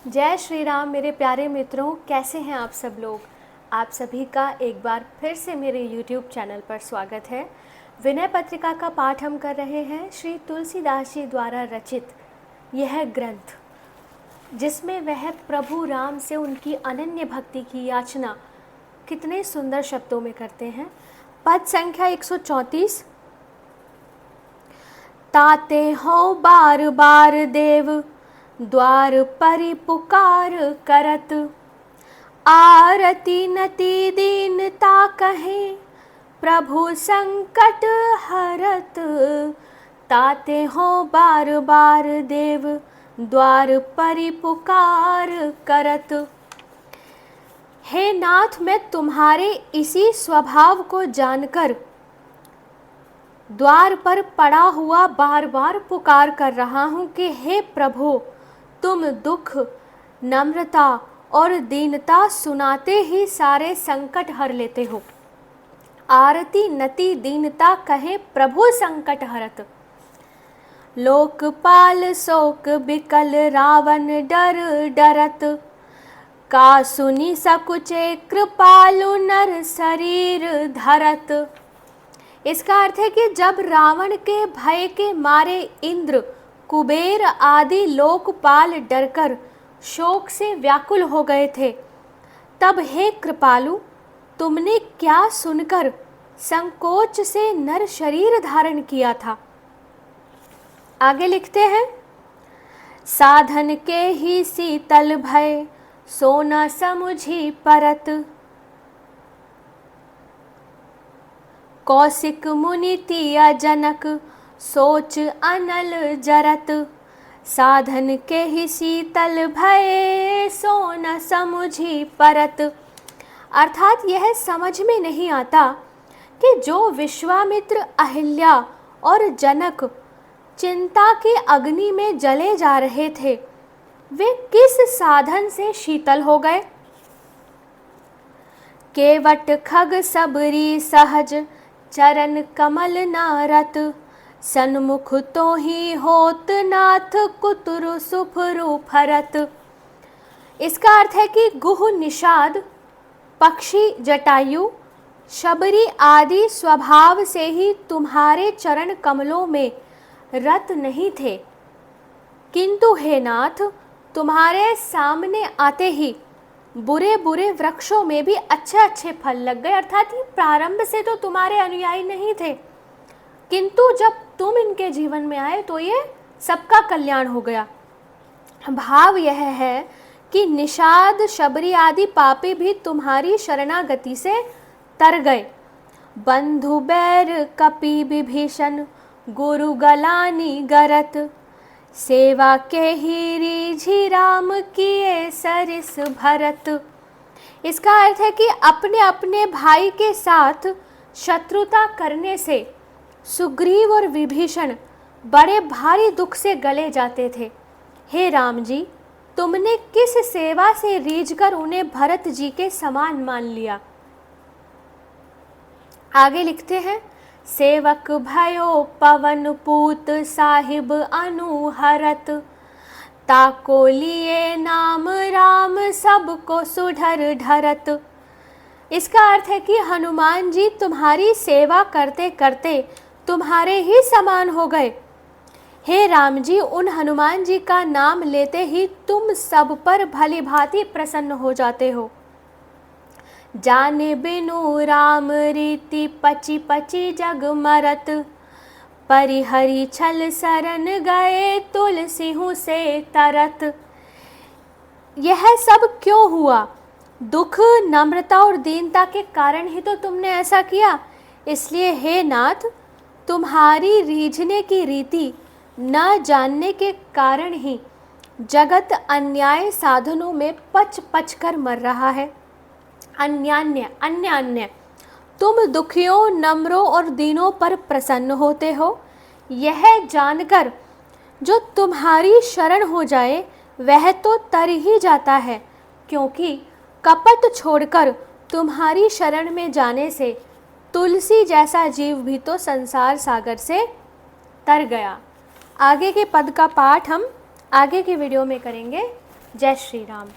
जय श्री राम मेरे प्यारे मित्रों, कैसे हैं आप सब लोग। आप सभी का एक बार फिर से मेरे YouTube चैनल पर स्वागत है। विनय पत्रिका का पाठ हम कर रहे हैं श्री तुलसीदास जी द्वारा रचित यह ग्रंथ, जिसमें वह प्रभु राम से उनकी अनन्य भक्ति की याचना कितने सुंदर शब्दों में करते हैं। पद संख्या 134। ताते हो बार बार देव द्वार परि पुकार करत, आरती नति दीनता कहे प्रभु संकट हरत। ताते हो बार बार देव द्वार परि पुकार करत। हे नाथ, मैं तुम्हारे इसी स्वभाव को जानकर द्वार पर पड़ा हुआ बार बार पुकार कर रहा हूँ कि हे प्रभु, तुम दुख, नम्रता और दीनता सुनाते ही सारे संकट हर लेते हो। आरती नति दीनता कहे प्रभु संकट हरत। लोकपाल शोक बिकल रावण डर डरत, का सुनी सकुचे कृपालु नर शरीर धरत। इसका अर्थ है कि जब रावण के भय के मारे इंद्र, कुबेर आदि लोकपाल डरकर शोक से व्याकुल हो गए थे, तब हे कृपालु, तुमने क्या सुनकर संकोच से नर शरीर धारण किया था। आगे लिखते हैं, साधन के ही शीतल भय सोना समुझी परत, कौशिक मुनि तिया जनक सोच अनल जरत। साधन के ही शीतल भय सोना समुझी परत। अर्थात यह समझ में नहीं आता कि जो विश्वामित्र, अहिल्या और जनक चिंता के अग्नि में जले जा रहे थे, वे किस साधन से शीतल हो गए। केवट खग सबरी सहज चरण कमल नारत, सन्मुख तो ही होत नाथ कुतुरु सुफरु फरत। इसका अर्थ है कि गुह निषाद, पक्षी जटायु, शबरी आदि स्वभाव से ही तुम्हारे चरण कमलों में रत नहीं थे, किंतु हे नाथ, तुम्हारे सामने आते ही बुरे बुरे वृक्षों में भी अच्छे अच्छे फल लग गए। अर्थात ये प्रारंभ से तो तुम्हारे अनुयायी नहीं थे, किंतु जब तुम इनके जीवन में आए तो ये सबका कल्याण हो गया। भाव यह है कि निषाद, शबरी आदि पापी भी तुम्हारी शरणागति से तर गए। बंधु बैर कपि विभीषण गुरु गलानी गरत, सेवा के ही रीझी राम किए सरिस भरत। इसका अर्थ है कि अपने अपने भाई के साथ शत्रुता करने से सुग्रीव और विभीषण बड़े भारी दुख से गले जाते थे। हे राम जी, तुमने किस सेवा से रीझकर उन्हें भरत जी के समान मान लिया। आगे लिखते हैं, सेवक भयो पवन पूत साहिब अनुहरत, ताको लिए नाम राम सबको सुधर ढरत। इसका अर्थ है कि हनुमान जी तुम्हारी सेवा करते करते तुम्हारे ही समान हो गए। हे राम जी, उन हनुमान जी का नाम लेते ही तुम सब पर भली भांति प्रसन्न हो जाते हो। जाने बिनु राम रीति पची पची जग मरत, परिहरि छल शरण गए तुलसीहु से तरत। यह सब क्यों हुआ? दुख, नम्रता और दीनता के कारण ही तो तुमने ऐसा किया। इसलिए हे नाथ, तुम्हारी रीझने की रीति न जानने के कारण ही जगत अन्याय साधनों में पच पच कर मर रहा है। अन्यान्य अन्य अन्य तुम दुखियों, नम्रों और दीनों पर प्रसन्न होते हो। यह जानकर जो तुम्हारी शरण हो जाए वह तो तर ही जाता है, क्योंकि कपट छोड़कर तुम्हारी शरण में जाने से तुलसी जैसा जीव भी तो संसार सागर से तर गया। आगे के पद का पाठ हम आगे की वीडियो में करेंगे। जय श्री राम।